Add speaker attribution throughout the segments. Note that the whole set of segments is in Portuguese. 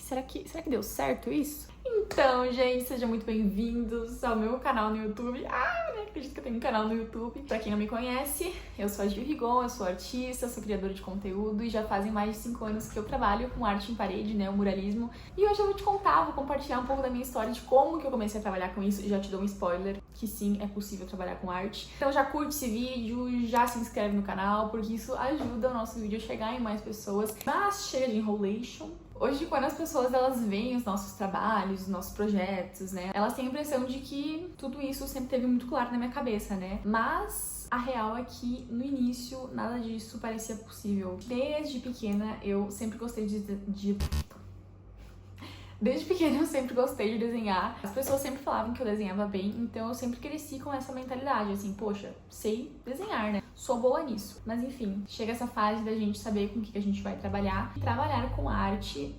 Speaker 1: será que deu certo isso? Então, gente, sejam muito bem-vindos ao meu canal no YouTube. Nem acredito que eu tenho um canal no YouTube. Pra quem não me conhece, eu sou a Gil Rigon, eu sou artista, sou criadora de conteúdo e já fazem mais de 5 anos que eu trabalho com arte em parede, né, o muralismo. E hoje eu vou te contar, vou compartilhar um pouco da minha história de como que eu comecei a trabalhar com isso. Já te dou um spoiler, que sim, é possível trabalhar com arte. Então já curte esse vídeo, já se inscreve no canal, porque isso ajuda o nosso vídeo a chegar em mais pessoas. Mas chega de enrolation. Hoje, quando as pessoas elas veem os nossos trabalhos, os nossos projetos, né, elas têm a impressão de que tudo isso sempre teve muito claro na minha cabeça, né? Mas a real é que no início nada disso parecia possível. Desde pequena eu sempre gostei Desde pequena eu sempre gostei de desenhar. As pessoas sempre falavam que eu desenhava bem, então eu sempre cresci com essa mentalidade, assim, poxa, sei desenhar, né? Sou boa nisso. Mas enfim, chega essa fase da gente saber com o que a gente vai trabalhar. Trabalhar com arte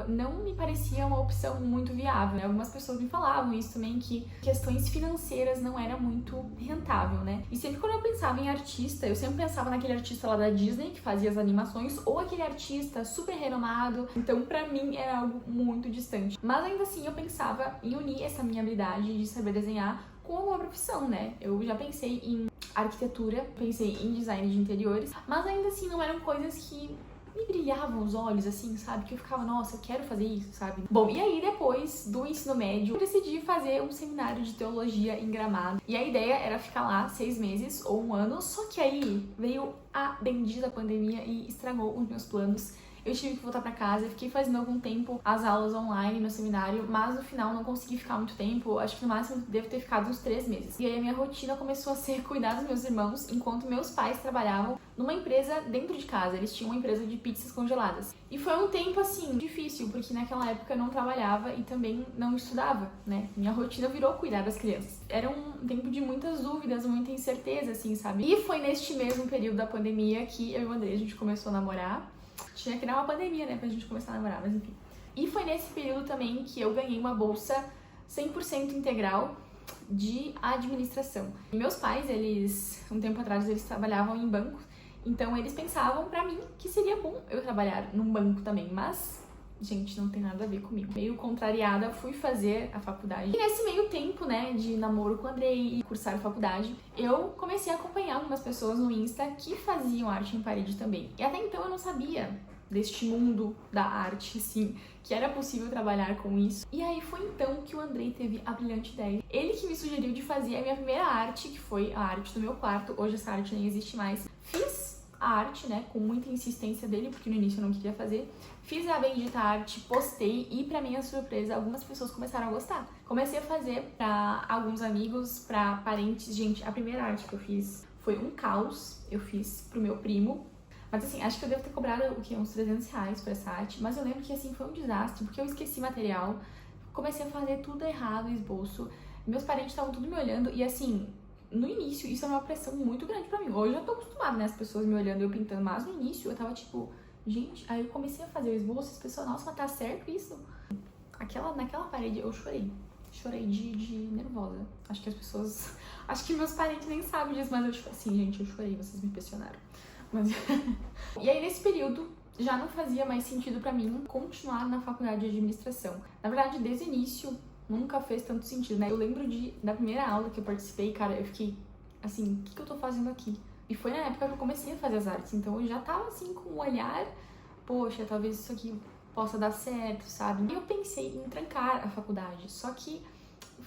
Speaker 1: não me parecia uma opção muito viável, né? Algumas pessoas me falavam isso também, que questões financeiras não era muito rentável, né? E sempre quando eu pensava em artista, eu sempre pensava naquele artista lá da Disney, que fazia as animações, ou aquele artista super renomado. Então, pra mim, era algo muito distante. Mas ainda assim, eu pensava em unir essa minha habilidade de saber desenhar com uma profissão, né? Eu já pensei em arquitetura, pensei em design de interiores, mas ainda assim não eram coisas que me brilhavam os olhos, assim, sabe? Que eu ficava, nossa, eu quero fazer isso, sabe? Bom, e aí depois do ensino médio, eu decidi fazer um seminário de teologia em Gramado. E a ideia era ficar lá 6 meses ou 1 ano, só que aí veio a bendita pandemia e estragou os meus planos. Eu tive que voltar pra casa, fiquei fazendo algum tempo as aulas online no seminário, mas no final não consegui ficar muito tempo, acho que no máximo devo ter ficado uns 3 meses. E aí a minha rotina começou a ser cuidar dos meus irmãos, enquanto meus pais trabalhavam numa empresa dentro de casa, eles tinham uma empresa de pizzas congeladas. E foi um tempo, assim, difícil, porque naquela época eu não trabalhava e também não estudava, né? Minha rotina virou cuidar das crianças. Era um tempo de muitas dúvidas, muita incerteza, assim, sabe? E foi neste mesmo período da pandemia que eu e o André, a gente começou a namorar. Tinha que dar uma pandemia, né, pra gente começar a namorar, mas enfim. E foi nesse período também que eu ganhei uma bolsa 100% integral de administração. E meus pais, um tempo atrás, eles trabalhavam em bancos, então eles pensavam pra mim que seria bom eu trabalhar num banco também, mas, gente, não tem nada a ver comigo. Meio contrariada, fui fazer a faculdade. E nesse meio tempo, né, de namoro com o Andrei e cursar a faculdade, eu comecei a acompanhar algumas pessoas no Insta que faziam arte em parede também. E até então eu não sabia deste mundo da arte, assim, que era possível trabalhar com isso. E aí foi então que o Andrei teve a brilhante ideia. Ele que me sugeriu de fazer a minha primeira arte, que foi a arte do meu quarto. Hoje essa arte nem existe mais. Fiz a arte, né, com muita insistência dele, porque no início eu não queria fazer. Fiz a bendita arte, postei e, pra minha surpresa, algumas pessoas começaram a gostar. Comecei a fazer pra alguns amigos, pra parentes. Gente, a primeira arte que eu fiz foi um caos. Eu fiz pro meu primo. Mas assim, acho que eu devo ter cobrado, o quê? Uns 300 reais por essa arte. Mas eu lembro que assim, foi um desastre, porque eu esqueci material. Comecei a fazer tudo errado, o esboço. Meus parentes estavam tudo me olhando e assim, no início isso era uma pressão muito grande pra mim. Hoje eu já tô acostumada, né? As pessoas me olhando e eu pintando. Mas no início eu tava tipo, gente, aí eu comecei a fazer o esboço e as pessoas, nossa, mas tá certo isso? Naquela parede eu chorei. Chorei de nervosa. Acho que as pessoas... Acho que meus parentes nem sabem disso, mas eu tipo assim, gente, eu chorei, vocês me impressionaram. Mas... E aí nesse período já não fazia mais sentido pra mim continuar na faculdade de administração. Na verdade, desde o início nunca fez tanto sentido, né? Eu lembro da primeira aula que eu participei, cara, eu fiquei assim, o que eu tô fazendo aqui? E foi na época que eu comecei a fazer as artes, então eu já tava assim com um olhar, poxa, talvez isso aqui possa dar certo, sabe? E eu pensei em trancar a faculdade, só que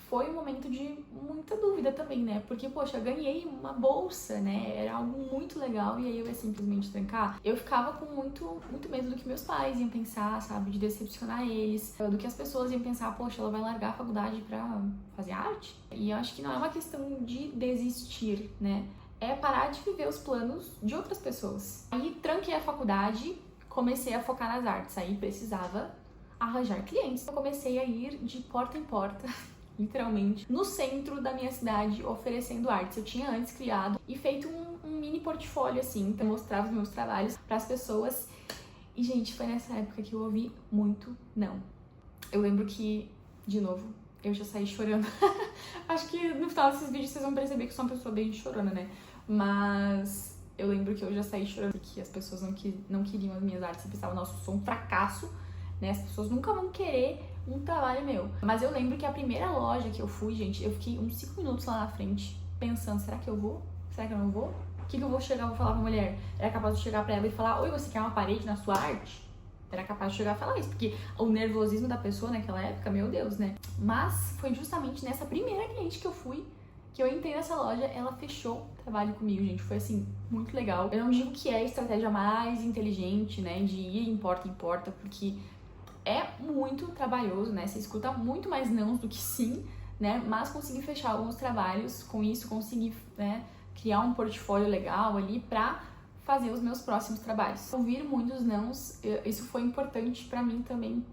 Speaker 1: foi um momento de muita dúvida também, né? Porque, poxa, eu ganhei uma bolsa, né? Era algo muito legal e aí eu ia simplesmente trancar. Eu ficava com muito medo do que meus pais iam pensar, sabe? De decepcionar eles, do que as pessoas iam pensar, poxa, ela vai largar a faculdade pra fazer arte? E eu acho que não é uma questão de desistir, né? É parar de viver os planos de outras pessoas. Aí tranquei a faculdade, comecei a focar nas artes, aí precisava arranjar clientes. Eu comecei a ir de porta em porta, literalmente, no centro da minha cidade, oferecendo artes. Eu tinha antes criado e feito um mini portfólio, assim, então eu mostrava os meus trabalhos para as pessoas. E, gente, foi nessa época que eu ouvi muito não. Eu lembro que, de novo, eu já saí chorando. Acho que no final desses vídeos vocês vão perceber que eu sou uma pessoa bem chorona, né? Mas eu lembro que eu já saí chorando porque as pessoas não queriam as minhas artes e pensavam, nossa, eu sou um fracasso. né? As pessoas nunca vão querer um trabalho meu. Mas eu lembro que a primeira loja que eu fui, gente, eu fiquei uns 5 minutos lá na frente, pensando, será que eu vou? Será que eu não vou? O que eu vou chegar, vou falar pra mulher? Era capaz de chegar pra ela e falar, oi, você quer uma parede na sua arte? Era capaz de chegar e falar isso, porque o nervosismo da pessoa naquela época, meu Deus, né? Mas foi justamente nessa primeira cliente que eu fui, que eu entrei nessa loja, ela fechou o trabalho comigo, gente. Foi, assim, muito legal. Eu não digo que é a estratégia mais inteligente, né, de ir em porta, porque é muito trabalhoso, né? Você escuta muito mais não do que sim, né? Mas consegui fechar alguns trabalhos, com isso consegui, né, criar um portfólio legal ali pra fazer os meus próximos trabalhos. Ouvir muitos nãos, isso foi importante pra mim também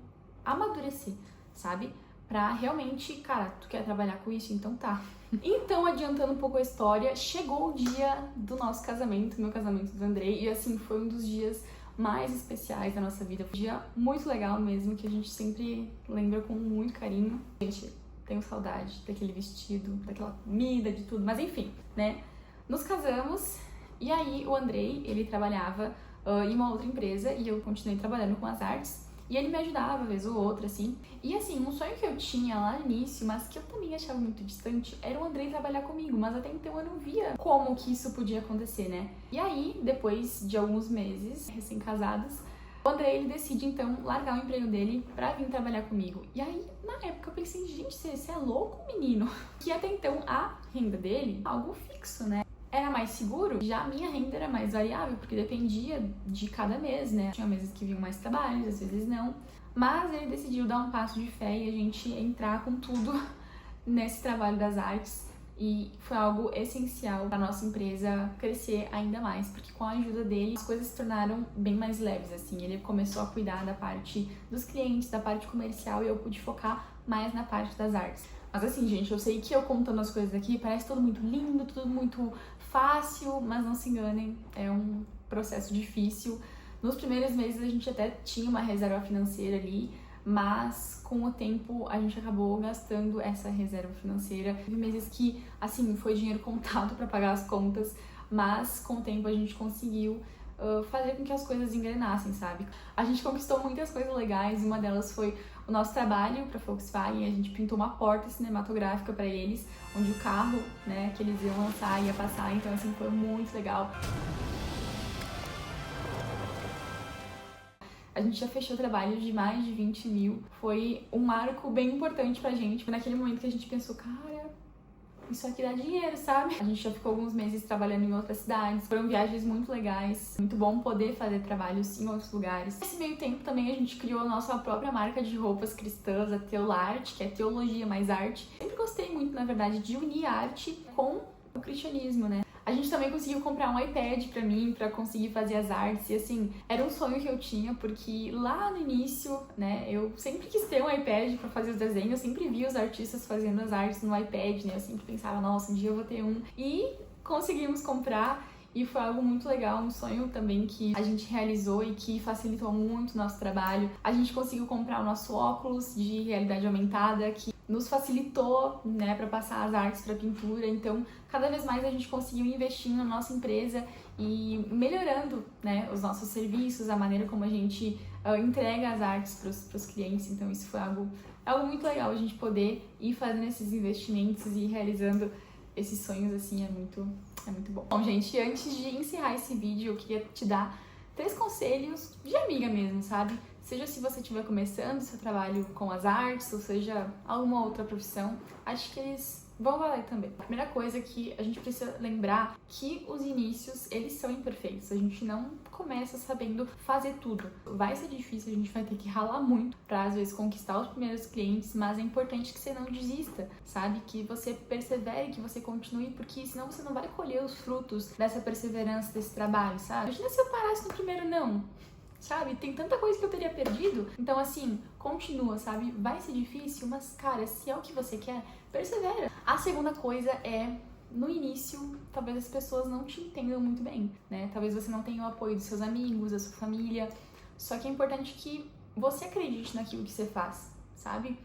Speaker 1: amadurecer, sabe? Pra realmente, cara, tu quer trabalhar com isso? Então tá. Então, adiantando um pouco a história, chegou o dia do nosso casamento, meu casamento do Andrei, e assim, foi um dos dias mais especiais da nossa vida. Foi um dia muito legal mesmo, que a gente sempre lembra com muito carinho. Gente, tenho saudade daquele vestido, daquela comida, de tudo, mas enfim, né? Nos casamos. E aí, o Andrei, ele trabalhava em uma outra empresa e eu continuei trabalhando com as artes. E ele me ajudava, vez ou outra, assim. E assim, um sonho que eu tinha lá no início, mas que eu também achava muito distante, era o Andrei trabalhar comigo. Mas até então eu não via como que isso podia acontecer, né? E aí, depois de alguns meses, recém-casados, o Andrei, ele decide, então, largar o emprego dele pra vir trabalhar comigo. E aí, na época, eu pensei, gente, você é louco, menino? Que até então, a renda dele, algo fixo, né? Era mais seguro, já a minha renda era mais variável, porque dependia de cada mês, né? Tinha meses que vinham mais trabalhos, às vezes não. Mas ele decidiu dar um passo de fé e a gente entrar com tudo nesse trabalho das artes. E foi algo essencial para nossa empresa crescer ainda mais, porque com a ajuda dele as coisas se tornaram bem mais leves, assim. Ele começou a cuidar da parte dos clientes, da parte comercial, e eu pude focar mais na parte das artes. Mas assim, gente, eu sei que eu contando as coisas aqui parece tudo muito lindo, tudo muito fácil, mas não se enganem, é um processo difícil. Nos primeiros meses a gente até tinha uma reserva financeira ali, mas com o tempo a gente acabou gastando essa reserva financeira. Teve meses que, assim, foi dinheiro contado para pagar as contas, mas com o tempo a gente conseguiu fazer com que as coisas engrenassem, sabe? A gente conquistou muitas coisas legais, uma delas foi o nosso trabalho para Volkswagen. A gente pintou uma porta cinematográfica para eles, onde o carro, né, que eles iam lançar ia passar, então assim, foi muito legal. A gente já fechou trabalhos de mais de 20 mil, foi um marco bem importante pra gente, foi naquele momento que a gente pensou, cara, isso aqui dá dinheiro, sabe? A gente já ficou alguns meses trabalhando em outras cidades, foram viagens muito legais, muito bom poder fazer trabalhos em outros lugares. Nesse meio tempo também a gente criou a nossa própria marca de roupas cristãs, a Teolarte, que é teologia mais arte. Sempre gostei muito, na verdade, de unir a arte com o cristianismo, né? A gente também conseguiu comprar um iPad pra mim, pra conseguir fazer as artes, e assim, era um sonho que eu tinha, porque lá no início, né, eu sempre quis ter um iPad pra fazer os desenhos, eu sempre vi os artistas fazendo as artes no iPad, né, eu sempre pensava, nossa, um dia eu vou ter um, e conseguimos comprar, e foi algo muito legal, um sonho também que a gente realizou e que facilitou muito o nosso trabalho. A gente conseguiu comprar o nosso óculos de realidade aumentada, que nos facilitou, né, para passar as artes para pintura. Então, cada vez mais a gente conseguiu investir na nossa empresa e melhorando, né, os nossos serviços, a maneira como a gente entrega as artes para os clientes. Então, isso foi algo muito legal, a gente poder ir fazendo esses investimentos e realizando esses sonhos, assim, é muito bom. Bom, gente, antes de encerrar esse vídeo, eu queria te dar 3 conselhos de amiga mesmo, sabe? Seja se você estiver começando seu trabalho com as artes, ou seja, alguma outra profissão, acho que eles vão valer também. A primeira coisa é que a gente precisa lembrar que os inícios, eles são imperfeitos. A gente não começa sabendo fazer tudo. Vai ser difícil, a gente vai ter que ralar muito pra, às vezes, conquistar os primeiros clientes, mas é importante que você não desista, sabe? Que você persevere, que você continue, porque senão você não vai colher os frutos dessa perseverança, desse trabalho, sabe? Imagina se eu parasse no primeiro não, sabe? Tem tanta coisa que eu teria perdido. Então, assim, continua, sabe? Vai ser difícil, mas, cara, se é o que você quer, persevera. A segunda coisa é, no início, talvez as pessoas não te entendam muito bem, né? Talvez você não tenha o apoio dos seus amigos, da sua família. Só que é importante que você acredite naquilo que você faz, sabe?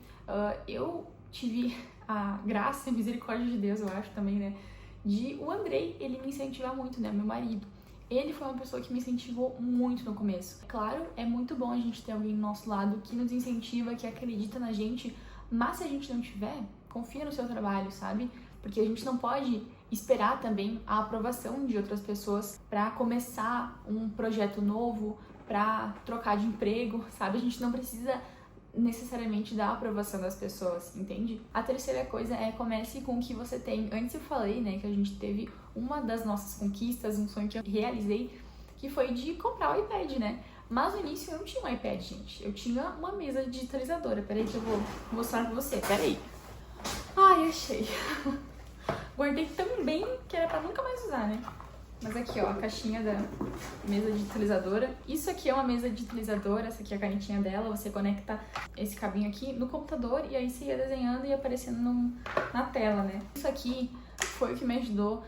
Speaker 1: Eu tive a graça e a misericórdia de Deus, eu acho também, né? De o Andrei, ele me incentivar muito, né? Meu marido. Ele foi uma pessoa que me incentivou muito no começo. Claro, é muito bom a gente ter alguém do nosso lado que nos incentiva, que acredita na gente, mas se a gente não tiver, confia no seu trabalho, sabe? Porque a gente não pode esperar também a aprovação de outras pessoas para começar um projeto novo, para trocar de emprego, sabe? A gente não precisa necessariamente da aprovação das pessoas, entende? A terceira coisa é comece com o que você tem. Antes eu falei, né, que a gente teve uma das nossas conquistas, um sonho que eu realizei, que foi de comprar o iPad, né? Mas no início eu não tinha um iPad, gente. Eu tinha uma mesa digitalizadora. Peraí que eu vou mostrar pra você. Peraí. Ai, achei. Guardei tão bem que era pra nunca mais usar, né? Mas aqui, ó, a caixinha da mesa digitalizadora. Isso aqui é uma mesa digitalizadora, essa aqui é a canetinha dela. Você conecta esse cabinho aqui no computador e aí você ia desenhando e ia aparecendo na tela, né? Isso aqui foi o que me ajudou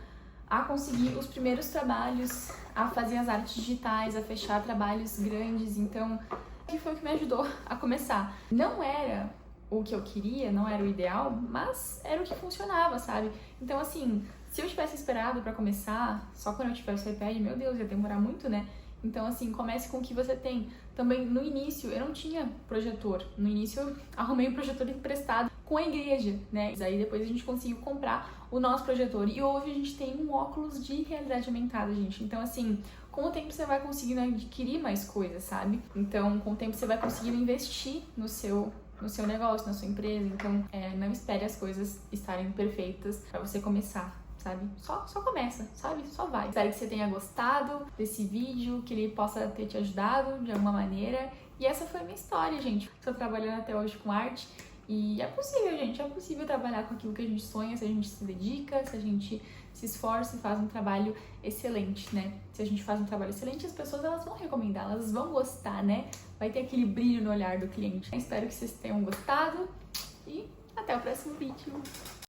Speaker 1: a conseguir os primeiros trabalhos, a fazer as artes digitais, a fechar trabalhos grandes. Então, que foi o que me ajudou a começar. Não era o que eu queria, não era o ideal, mas era o que funcionava, sabe? Então, assim, se eu tivesse esperado pra começar, só quando eu tivesse o iPad, meu Deus, ia demorar muito, né? Então, assim, comece com o que você tem. Também, no início, eu não tinha projetor. No início, eu arrumei um projetor emprestado com a igreja, né? Aí, depois, a gente conseguiu comprar o nosso projetor. E hoje, a gente tem um óculos de realidade aumentada, gente. Então, assim, com o tempo, você vai conseguindo adquirir mais coisas, sabe? Então, com o tempo, você vai conseguindo investir no seu negócio, na sua empresa. Então, não espere as coisas estarem perfeitas pra você começar, sabe? Só começa, sabe? Só vai. Espero que você tenha gostado desse vídeo, que ele possa ter te ajudado de alguma maneira. E essa foi a minha história, gente. Estou trabalhando até hoje com arte e é possível, gente. É possível trabalhar com aquilo que a gente sonha, se a gente se dedica, se a gente se esforça e faz um trabalho excelente, né? Se a gente faz um trabalho excelente, as pessoas elas vão recomendar, elas vão gostar, né? Vai ter aquele brilho no olhar do cliente. Espero que vocês tenham gostado e até o próximo vídeo.